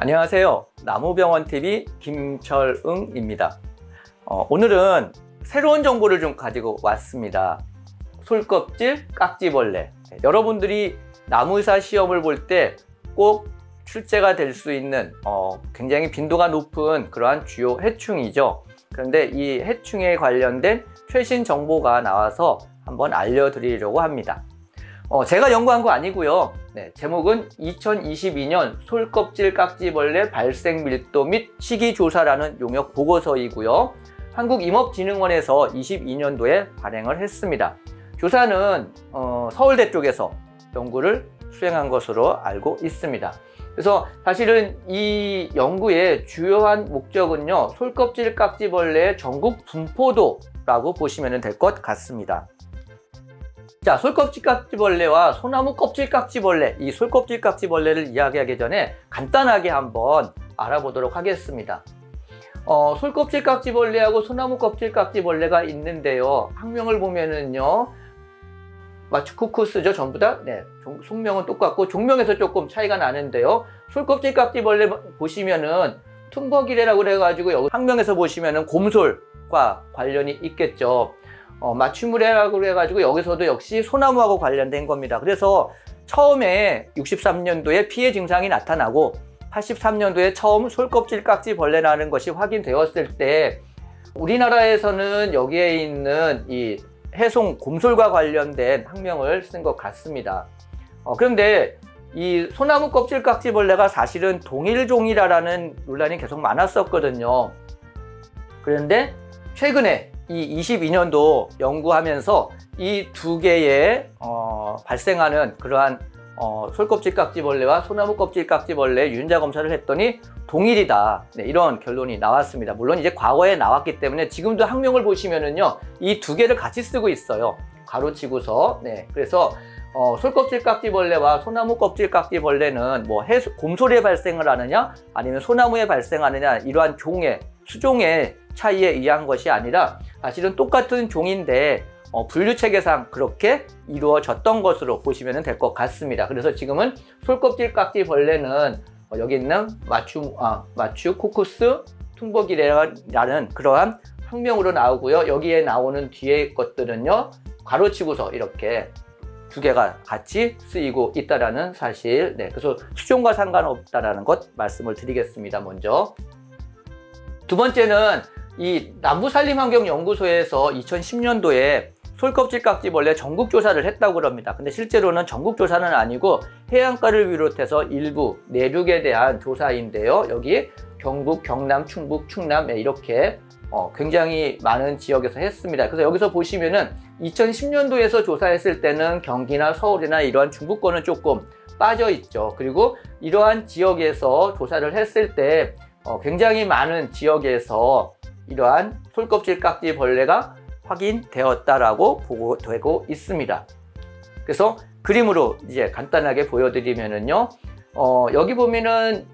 안녕하세요. 나무병원TV 김철응입니다. 오늘은 새로운 정보를 좀 가지고 왔습니다. 솔껍질 깍지벌레. 여러분들이 나무의사 시험을 볼 때 꼭 출제가 될 수 있는 굉장히 빈도가 높은 그러한 주요 해충이죠. 그런데 이 해충에 관련된 최신 정보가 나와서 한번 알려드리려고 합니다. 제가 연구한 거 아니고요. 제목은 2022년 솔껍질 깍지벌레 발생 밀도 및 시기 조사라는 용역 보고서이고요. 한국임업진흥원에서 22년도에 발행을 했습니다. 조사는 서울대 쪽에서 연구를 수행한 것으로 알고 있습니다. 그래서 사실은 이 연구의 주요한 목적은요, 솔껍질 깍지벌레의 전국 분포도라고 보시면 될 것 같습니다. 자, 솔껍질 깍지벌레와 소나무 껍질 깍지벌레, 이 솔껍질 깍지벌레를 이야기하기 전에 간단하게 한번 알아보도록 하겠습니다. 솔껍질 깍지벌레하고 소나무 껍질 깍지벌레가 있는데요. 학명을 보면은요, 마추쿠쿠스죠, 전부 다. 속명은 똑같고 종명에서 조금 차이가 나는데요. 솔껍질 깍지벌레 보시면은 퉁버기레라고 그래가지고 여기 학명에서 보시면은 곰솔과 관련이 있겠죠. 마추무레라고 해가지고 여기서도 역시 소나무하고 관련된 겁니다. 그래서 처음에 63년도에 피해 증상이 나타나고 83년도에 처음 솔껍질 깍지벌레라는 것이 확인되었을 때 우리나라에서는 여기에 있는 이 해송 곰솔과 관련된 학명을 쓴 것 같습니다. 그런데 이 소나무 껍질 깍지벌레가 사실은 동일종이라는 논란이 계속 많았었거든요. 그런데 최근에 이 22년도 연구하면서 이 두 개의 발생하는 그러한 솔껍질 깍지벌레와 소나무 껍질 깍지벌레 유전자 검사를 했더니 동일이다. 이런 결론이 나왔습니다. 물론 이제 과거에 나왔기 때문에 지금도 학명을 보시면은요, 이 두 개를 같이 쓰고 있어요. 가로치고서. 그래서 솔껍질 깍지벌레와 소나무 껍질 깍지벌레는 뭐 곰솔에 발생을 하느냐 아니면 소나무에 발생하느냐 이러한 수종의 차이에 의한 것이 아니라 사실은 똑같은 종인데 분류체계상 그렇게 이루어졌던 것으로 보시면 될 것 같습니다. 그래서 지금은 솔껍질 깍지벌레는 여기 있는 마추코쿠스 퉁버기레라는 그러한 학명으로 나오고요. 여기에 나오는 뒤에 것들은요, 가로치고서 이렇게 두 개가 같이 쓰이고 있다는 사실. 그래서 수종과 상관없다는 것 말씀을 드리겠습니다. 먼저 두 번째는 이 남부산림환경연구소에서 2010년도에 솔껍질 깍지벌레 전국조사를 했다고 합니다. 근데 실제로는 전국조사는 아니고 해안가를 비롯해서 일부 내륙에 대한 조사인데요. 여기 경북, 경남, 충북, 충남 이렇게 굉장히 많은 지역에서 했습니다. 그래서 여기서 보시면은 2010년도에서 조사했을 때는 경기나 서울이나 이러한 중부권은 조금 빠져 있죠. 그리고 이러한 지역에서 조사를 했을 때 굉장히 많은 지역에서 이러한 솔껍질 깍지벌레가 확인되었다라고 보고되고 있습니다. 그래서 그림으로 이제 간단하게 보여드리면은요, 여기 보면은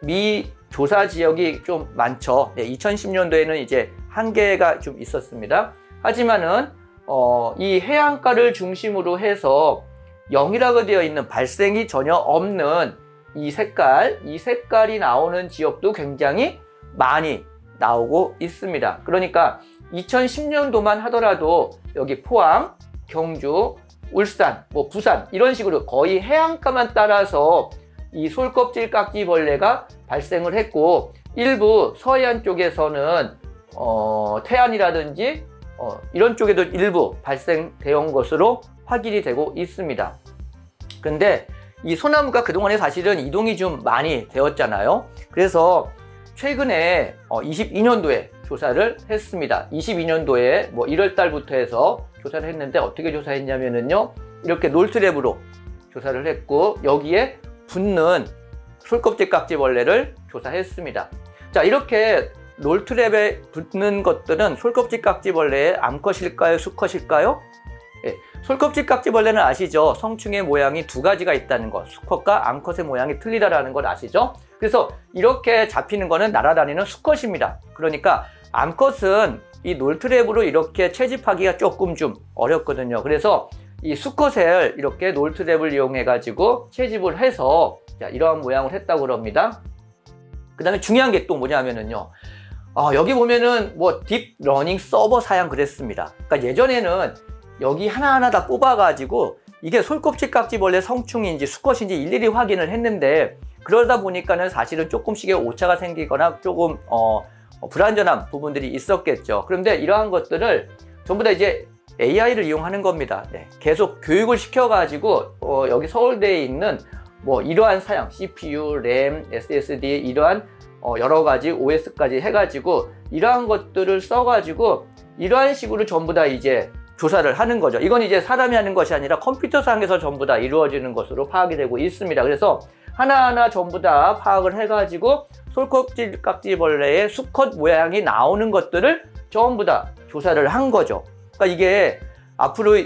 미 조사 지역이 좀 많죠. 2010년도에는 이제 한 개가 좀 있었습니다. 하지만은 이 해안가를 중심으로 해서 0이라고 되어 있는 발생이 전혀 없는 이 색깔이 나오는 지역도 굉장히 많이 나오고 있습니다. 그러니까 2010년도만 하더라도 여기 포항, 경주, 울산, 부산 이런 식으로 거의 해안가만 따라서 이 솔껍질 깍지벌레가 발생을 했고, 일부 서해안 쪽에서는 태안이라든지 이런 쪽에도 일부 발생되어 것으로 확인이 되고 있습니다. 근데 이 소나무가 그동안에 사실은 이동이 좀 많이 되었잖아요. 그래서 최근에 22년도에 조사를 했습니다. 22년도에 1월 달부터 해서 조사를 했는데 어떻게 조사했냐면은요, 이렇게 놀트랩으로 조사를 했고 여기에 붙는 솔껍질 깍지벌레를 조사했습니다. 자, 이렇게 놀트랩에 붙는 것들은 솔껍질 깍지벌레의 암컷일까요, 수컷일까요? 솔껍질 깍지벌레는 아시죠? 성충의 모양이 두 가지가 있다는 것, 수컷과 암컷의 모양이 틀리다라는 걸 아시죠? 그래서 이렇게 잡히는 거는 날아다니는 수컷입니다. 그러니까 암컷은 이 놀트랩으로 이렇게 채집하기가 조금 좀 어렵거든요. 그래서 이 수컷을 이렇게 놀트랩을 이용해 가지고 채집을 해서 이러한 모양을 했다고 합니다. 그 다음에 중요한 게 또 뭐냐면은요. 여기 보면은 뭐 딥러닝 서버 사양 그랬습니다. 그러니까 예전에는 여기 하나하나 다 뽑아가지고 이게 솔껍질 깍지벌레 성충인지 수컷인지 일일이 확인을 했는데, 그러다 보니까는 사실은 조금씩의 오차가 생기거나 조금 불안전한 부분들이 있었겠죠. 그런데 이러한 것들을 전부 다 이제 AI를 이용하는 겁니다. 네, 계속 교육을 시켜가지고 여기 서울대에 있는 뭐 이러한 사양, CPU, RAM, SSD 이러한 여러 가지 OS까지 해가지고 이러한 것들을 써가지고 이러한 식으로 전부 다 이제 조사를 하는 거죠. 이건 이제 사람이 하는 것이 아니라 컴퓨터상에서 전부 다 이루어지는 것으로 파악이 되고 있습니다. 그래서 하나하나 전부 다 파악을 해가지고 솔껍질 깍지벌레의 수컷 모양이 나오는 것들을 전부 다 조사를 한 거죠. 그러니까 이게 앞으로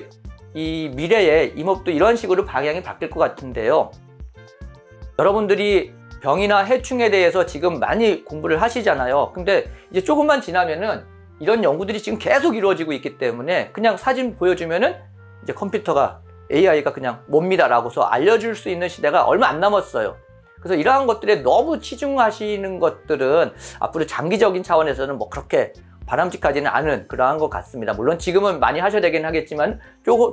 이 미래의 임업도 이런 식으로 방향이 바뀔 것 같은데요. 여러분들이 병이나 해충에 대해서 지금 많이 공부를 하시잖아요. 근데 이제 조금만 지나면은 이런 연구들이 지금 계속 이루어지고 있기 때문에 그냥 사진 보여주면은 이제 컴퓨터가 AI가 그냥 뭡니다 라고서 알려줄 수 있는 시대가 얼마 안 남았어요. 그래서 이러한 것들에 너무 치중하시는 것들은 앞으로 장기적인 차원에서는 뭐 그렇게 바람직하지는 않은 그러한 것 같습니다. 물론 지금은 많이 하셔야 되긴 하겠지만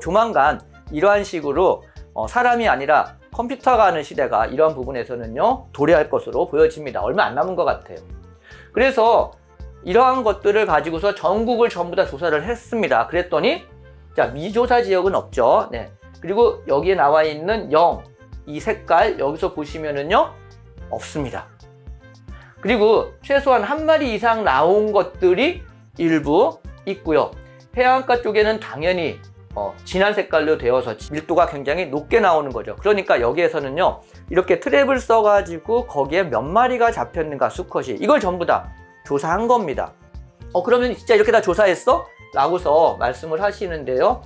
조만간 이러한 식으로 사람이 아니라 컴퓨터가 하는 시대가 이러한 부분에서는요 도래할 것으로 보여집니다. 얼마 안 남은 것 같아요. 그래서 이러한 것들을 가지고서 전국을 전부 다 조사를 했습니다. 그랬더니 자, 미조사 지역은 없죠. 네. 그리고 여기에 나와 있는 0, 이 색깔 여기서 보시면은요 없습니다. 그리고 최소한 한 마리 이상 나온 것들이 일부 있고요. 해안가 쪽에는 당연히 진한 색깔로 되어서 밀도가 굉장히 높게 나오는 거죠. 그러니까 여기에서는요 이렇게 트랩을 써가지고 거기에 몇 마리가 잡혔는가 수컷이 이걸 전부 다 조사한 겁니다. 그러면 진짜 이렇게 다 조사했어? 라고서 말씀을 하시는데요.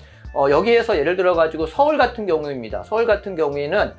여기에서 예를 들어 가지고 서울 같은 경우입니다. 서울 같은 경우에는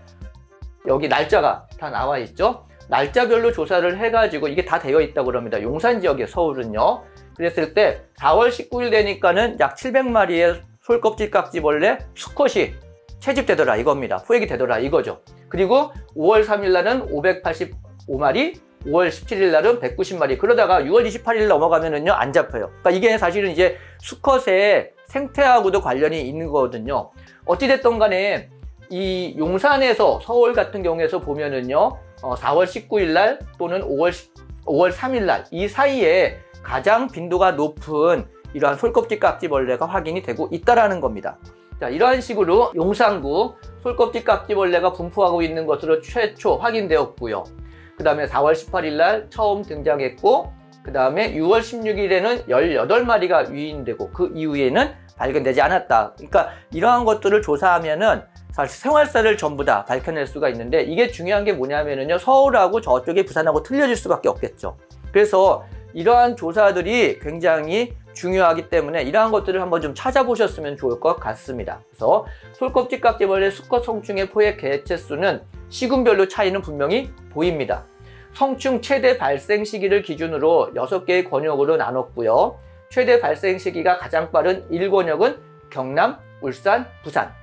여기 날짜가 다 나와 있죠. 날짜별로 조사를 해가지고 이게 다 되어 있다고 그럽니다. 용산 지역의 서울은요. 그랬을 때 4월 19일 되니까는 약 700마리의 솔껍질 깍지벌레 수컷이 채집되더라 이겁니다. 포획이 되더라 이거죠. 그리고 5월 3일 날은 585마리, 5월 17일 날은 190마리. 그러다가 6월 28일 넘어가면은요 안 잡혀요. 그러니까 이게 사실은 이제 수컷의 생태하고도 관련이 있는 거거든요. 어찌됐든 간에 이 용산에서 서울 같은 경우에서 보면은요 4월 19일 날 또는 5월 3일 날 이 사이에 가장 빈도가 높은 이러한 솔껍질 깍지벌레가 확인이 되고 있다라는 겁니다. 자, 이러한 식으로 용산구 솔껍질 깍지벌레가 분포하고 있는 것으로 최초 확인되었고요. 그 다음에 4월 18일 날 처음 등장했고, 그 다음에 6월 16일에는 18마리가 유인되고 그 이후에는 발견되지 않았다. 그러니까 이러한 것들을 조사하면은 사실 생활사를 전부 다 밝혀낼 수가 있는데, 이게 중요한 게 뭐냐면은요 서울하고 저쪽에 부산하고 틀려질 수밖에 없겠죠. 그래서 이러한 조사들이 굉장히 중요하기 때문에 이러한 것들을 한번 좀 찾아보셨으면 좋을 것 같습니다. 그래서 솔껍질 깍지벌레 수컷 성충의 포획 개체수는 시군별로 차이는 분명히 보입니다. 성충 최대 발생 시기를 기준으로 6개의 권역으로 나눴고요. 최대 발생 시기가 가장 빠른 1권역은 경남, 울산, 부산.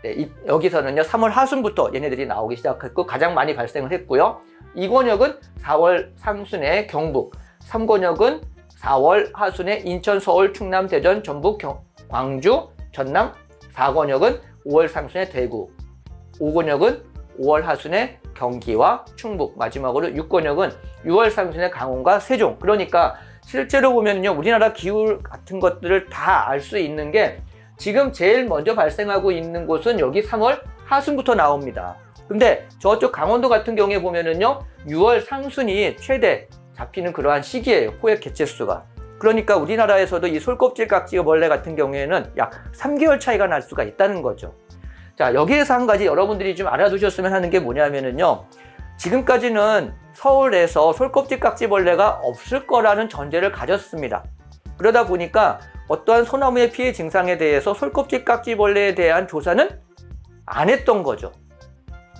네, 여기서는요 3월 하순부터 얘네들이 나오기 시작했고 가장 많이 발생을 했고요. 2권역은 4월 상순에 경북, 3권역은 4월 하순에 인천, 서울, 충남, 대전, 전북, 광주, 전남, 4권역은 5월 상순에 대구, 5권역은 5월 하순에 경기와 충북, 마지막으로 6권역은 6월 상순에 강원과 세종. 그러니까 실제로 보면요 우리나라 기후 같은 것들을 다 알 수 있는 게 지금 제일 먼저 발생하고 있는 곳은 여기 3월 하순부터 나옵니다. 근데 저쪽 강원도 같은 경우에 보면은요 6월 상순이 최대 잡히는 그러한 시기예요. 포획 개체수가. 그러니까 우리나라에서도 이 솔껍질 깍지벌레 같은 경우에는 약 3개월 차이가 날 수가 있다는 거죠. 자, 여기에서 한 가지 여러분들이 좀 알아두셨으면 하는 게 뭐냐면은요 지금까지는 서울에서 솔껍질 깍지벌레가 없을 거라는 전제를 가졌습니다. 그러다 보니까 어떠한 소나무의 피해 증상에 대해서 솔껍질 깍지벌레에 대한 조사는 안 했던 거죠.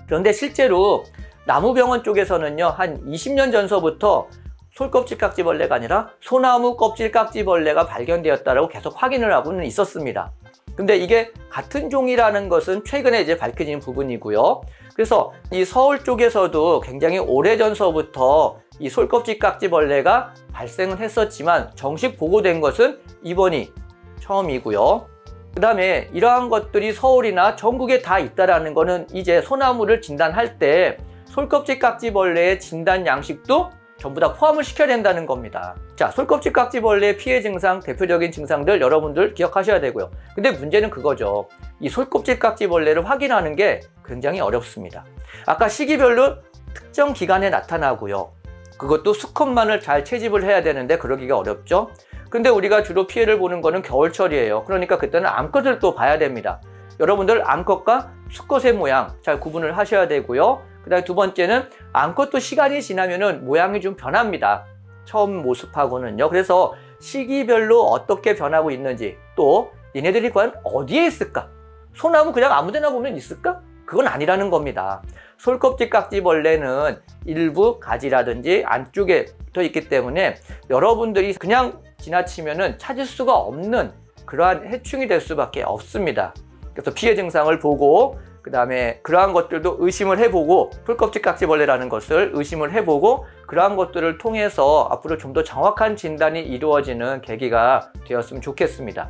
그런데 실제로 나무병원 쪽에서는요 한 20년 전서부터 솔껍질 깍지벌레가 아니라 소나무 껍질 깍지벌레가 발견되었다라고 계속 확인을 하고는 있었습니다. 근데 이게 같은 종이라는 것은 최근에 이제 밝혀진 부분이고요. 그래서 이 서울 쪽에서도 굉장히 오래전서부터 이 솔껍질 깍지벌레가 발생을 했었지만 정식 보고된 것은 이번이 처음이고요. 그 다음에 이러한 것들이 서울이나 전국에 다 있다라는 거는 이제 소나무를 진단할 때 솔껍질 깍지벌레의 진단 양식도 전부 다 포함을 시켜야 된다는 겁니다. 자, 솔껍질 깍지벌레의 피해 증상, 대표적인 증상들 여러분들 기억하셔야 되고요. 근데 문제는 그거죠. 이 솔껍질 깍지벌레를 확인하는 게 굉장히 어렵습니다. 아까 시기별로 특정 기간에 나타나고요. 그것도 수컷만을 잘 채집을 해야 되는데 그러기가 어렵죠. 근데 우리가 주로 피해를 보는 거는 겨울철이에요. 그러니까 그때는 암컷을 또 봐야 됩니다. 여러분들 암컷과 수컷의 모양 잘 구분을 하셔야 되고요. 그 다음에 두 번째는 암컷도 시간이 지나면은 모양이 좀 변합니다. 처음 모습하고는요. 그래서 시기별로 어떻게 변하고 있는지, 또 얘네들이 과연 어디에 있을까? 소나무 그냥 아무 데나 보면 있을까? 그건 아니라는 겁니다. 솔껍질 깍지벌레는 일부 가지라든지 안쪽에 붙어 있기 때문에 여러분들이 그냥 지나치면은 찾을 수가 없는 그러한 해충이 될 수밖에 없습니다. 그래서 피해 증상을 보고 그 다음에 그러한 것들도 의심을 해보고 솔껍질 깍지벌레라는 것을 의심을 해보고 그러한 것들을 통해서 앞으로 좀 더 정확한 진단이 이루어지는 계기가 되었으면 좋겠습니다.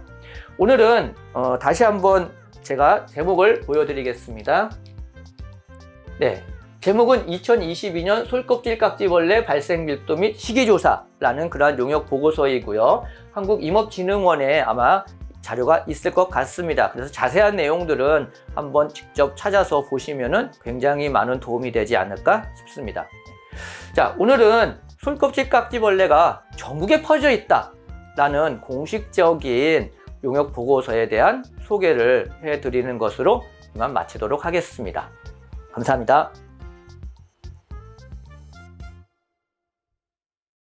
오늘은 다시 한번 제가 제목을 보여드리겠습니다. 네, 제목은 2022년 솔껍질 깍지벌레 발생 밀도 및 시기조사라는 그러한 용역 보고서이고요. 한국임업진흥원에 아마 자료가 있을 것 같습니다. 그래서 자세한 내용들은 한번 직접 찾아서 보시면은 굉장히 많은 도움이 되지 않을까 싶습니다. 자, 오늘은 솔껍질 깍지벌레가 전국에 퍼져 있다라는 공식적인 용역 보고서에 대한 소개를 해드리는 것으로 이만 마치도록 하겠습니다. 감사합니다.